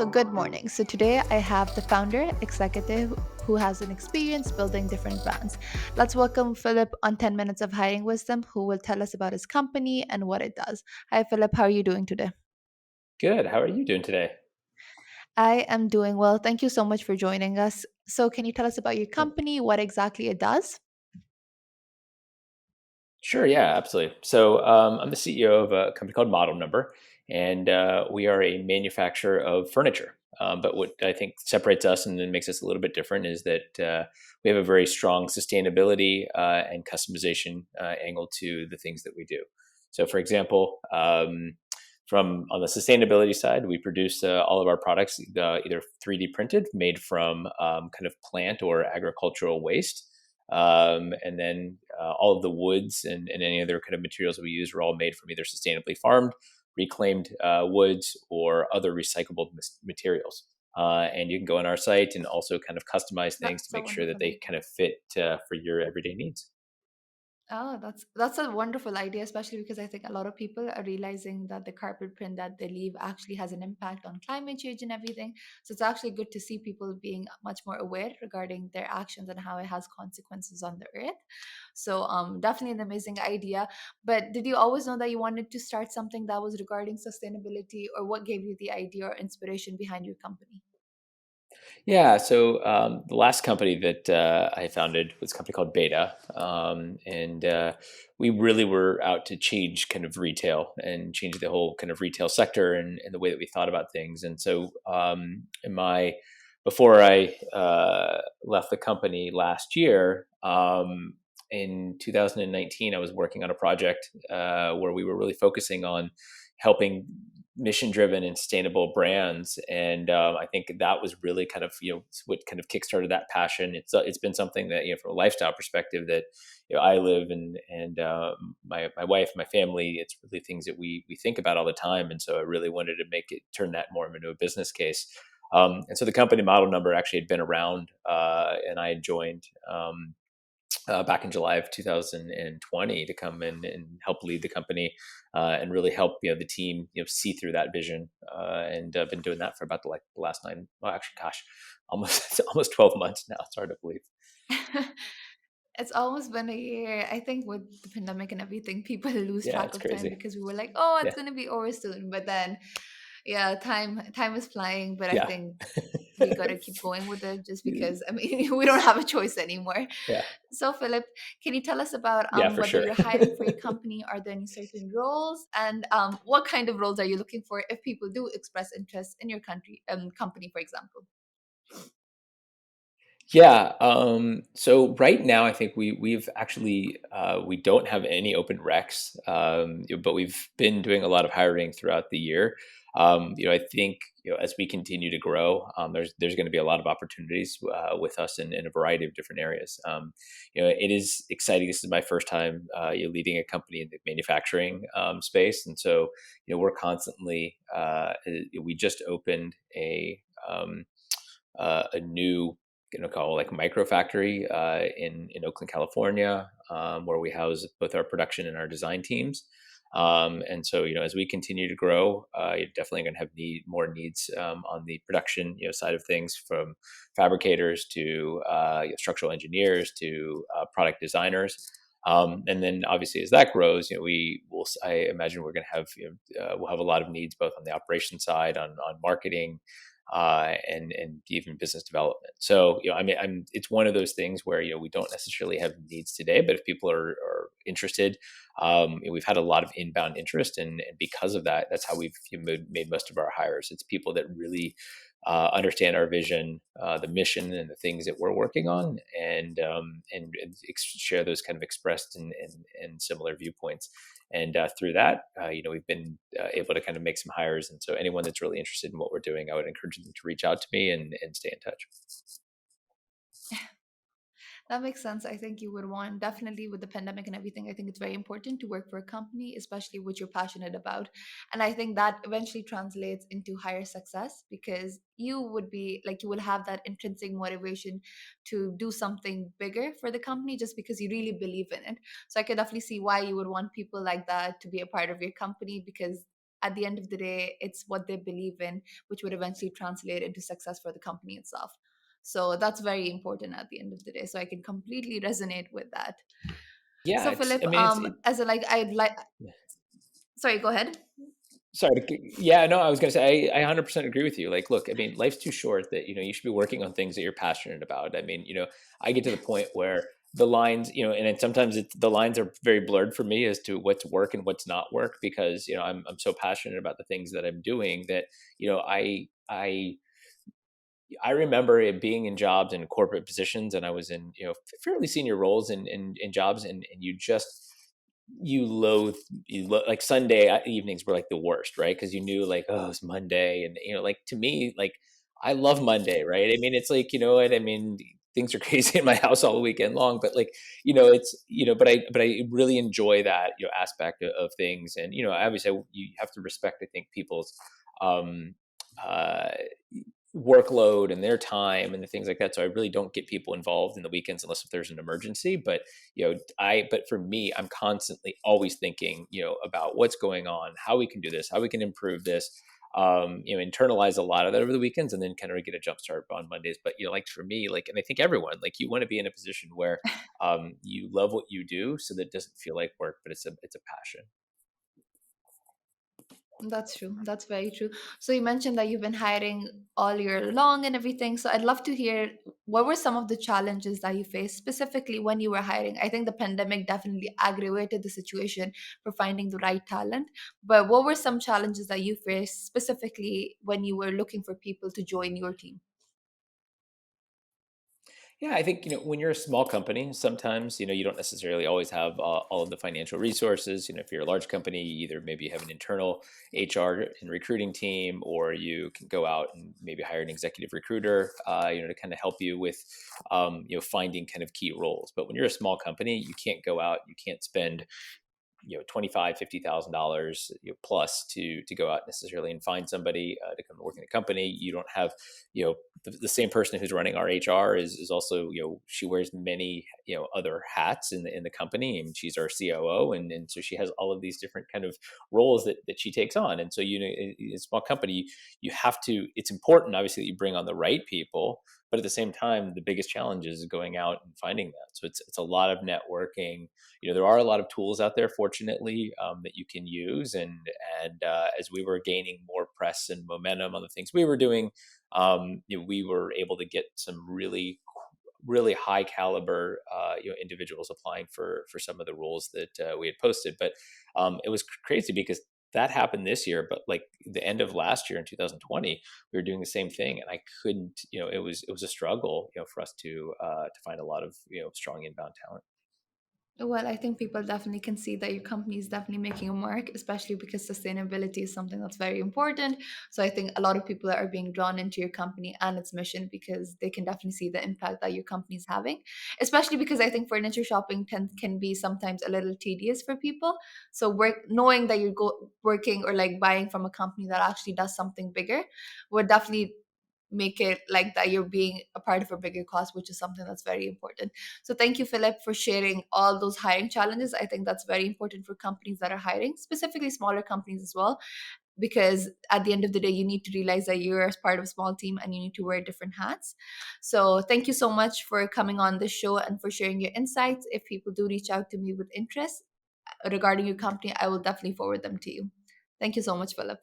Good morning. So, today I have the founder, executive who has an experience building different brands. Let's welcome Philip on 10 Minutes of Hiring Wisdom, who will tell us about his company and what it does. Hi, Philip. How are you doing today? Good. How are you doing today? I am doing well. Thank you so much for joining us. So, can you tell us about your Yeah. company, what exactly it does? Sure. Yeah, absolutely. I'm the CEO of a company called Model Number, and we are a manufacturer of furniture. But what I think separates us and then makes us a little bit different is that we have a very strong sustainability and customization angle to the things that we do. So, for example, from on the sustainability side, we produce all of our products either 3D printed, made from kind of plant or agricultural waste. And then all of the woods and any other kind of materials that we use are all made from either sustainably farmed, reclaimed woods, or other recyclable materials. And you can go on our site and also kind of customize things That's to a make sure that wonderful they idea. kind of fit for your everyday needs. Oh, that's a wonderful idea, especially because I think a lot of people are realizing that the carpet print that they leave actually has an impact on climate change and everything. So it's actually good to see people being much more aware regarding their actions and how it has consequences on the earth. So definitely an amazing idea. But did you always know that you wanted to start something that was regarding sustainability, or what gave you the idea or inspiration behind your company? Yeah, the last company that I founded was a company called Beta, and we really were out to change kind of retail and change the whole kind of retail sector and the way that we thought about things. In my before I left the company last year, in 2019, I was working on a project where we were really focusing on helping mission driven and sustainable brands, and I think that was really kind of what kind of kickstarted that passion. It's been something that, from a lifestyle perspective, that I live and my wife, my family, it's really things that we think about all the time. And so I really wanted to make it turn that more into a business case. And so the company Model Number actually had been around, and I had joined back in July of 2020 to come in and help lead the company, and really help the team see through that vision. And I've been doing that for about the last nine. Well, actually, gosh, almost it's almost 12 months now. It's hard to believe. It's almost been a year. I think with the pandemic and everything, people lose Yeah, track it's of time crazy. because we were like, "Oh, it's Yeah, gonna be over soon." But then, yeah, time is flying. But I yeah, think we gotta keep going with it, just because I mean we don't have a choice anymore. yeah, So, Philip, can you tell us about yeah, for whether sure. you're hiring for your company? Are there any certain roles, and what kind of roles are you looking for if people do express interest in your country company, for example? Yeah. So right now, I think we've actually we don't have any open recs, but we've been doing a lot of hiring throughout the year. I think as we continue to grow, there's going to be a lot of opportunities with us in a variety of different areas. It is exciting. This is my first time leading a company in the manufacturing space, and so we're constantly. We just opened a new call like micro factory in Oakland, California, where we house both our production and our design teams. And so as we continue to grow, you're definitely going to have more needs on the production side of things, from fabricators to structural engineers to product designers. And then obviously as that grows, I imagine we're going to have we'll have a lot of needs both on the operation side, on marketing, and even business development. So I mean, it's one of those things where we don't necessarily have needs today, but if people are interested, we've had a lot of inbound interest, and because of that, that's how we've made most of our hires. It's people that really understand our vision, the mission, and the things that we're working on, and share those kind of expressed and similar viewpoints. And through that, we've been able to kind of make some hires. And so anyone that's really interested in what we're doing, I would encourage them to reach out to me and stay in touch. That makes sense. I think you would want, definitely with the pandemic and everything, I think it's very important to work for a company, especially what you're passionate about. And I think that eventually translates into higher success, because you would be like, you will have that intrinsic motivation to do something bigger for the company just because you really believe in it. So I could definitely see why you would want people like that to be a part of your company, because at the end of the day, it's what they believe in, which would eventually translate into success for the company itself. So that's very important at the end of the day. So I can completely resonate with that. Yeah, So it's Philip, I mean as a like, I'd like, sorry, go ahead. sorry. Yeah, no, I was gonna say I 100% agree with you. Like, look, I mean, life's too short that you should be working on things that you're passionate about. I mean, I get to the point where the lines, and then sometimes the lines are very blurred for me as to what's work and what's not work because I'm so passionate about the things that I'm doing that I remember it being in jobs in corporate positions, and I was in fairly senior roles in jobs, and like Sunday evenings were like the worst, right? Because you knew like, oh, it's Monday, and like to me, like I love Monday, right? I mean, it's like what I mean. Things are crazy in my house all weekend long, but like it's but I really enjoy that aspect of things, and obviously you have to respect I think people's um, uh, workload and their time and the things like that. So I really don't get people involved in the weekends unless if there's an emergency. But but for me, I'm constantly always thinking, about what's going on, how we can do this, how we can improve this. Internalize a lot of that over the weekends, and then kind of get a jump start on Mondays. But like for me, like, and I think everyone, like, you want to be in a position where you love what you do, so that it doesn't feel like work, but it's a passion. That's true. That's very true. So you mentioned that you've been hiring all year long and everything. So I'd love to hear what were some of the challenges that you faced specifically when you were hiring. I think the pandemic definitely aggravated the situation for finding the right talent. But what were some challenges that you faced specifically when you were looking for people to join your team? Yeah, I think when you're a small company, sometimes you don't necessarily always have all of the financial resources. If you're a large company, either maybe you have an internal HR and recruiting team, or you can go out and maybe hire an executive recruiter, to kind of help you with, finding kind of key roles. But when you're a small company, you can't go out, you can't spend 25 $50,000 plus to go out necessarily and find somebody to come work in the company. You don't have the same person who's running our HR is also she wears many other hats in the company, and she's our COO, and so she has all of these different kind of roles that she takes on. And so in a small company, you have to, it's important obviously that you bring on the right people, but at the same time the biggest challenge is going out and finding that. So it's a lot of networking. There are a lot of tools out there, fortunately, that you can use. And as we were gaining more press and momentum on the things we were doing, we were able to get some really high caliber individuals applying for some of the roles that we had posted. But it was crazy because that happened this year, but like the end of last year in 2020, we were doing the same thing, and I couldn't. It was a struggle, for us to find a lot of strong inbound talent. Well, I think people definitely can see that your company is definitely making a mark, especially because sustainability is something that's very important. So I think a lot of people are being drawn into your company and its mission because they can definitely see the impact that your company is having. Especially because I think furniture shopping can be sometimes a little tedious for people. So knowing that you're working or like buying from a company that actually does something bigger would definitely make it like that you're being a part of a bigger cause, which is something that's very important. So thank you, Philip, for sharing all those hiring challenges. I think that's very important for companies that are hiring, specifically smaller companies as well, because at the end of the day, you need to realize that you're as part of a small team and you need to wear different hats. So thank you so much for coming on this show and for sharing your insights. If people do reach out to me with interest regarding your company, I will definitely forward them to you. Thank you so much, Philip.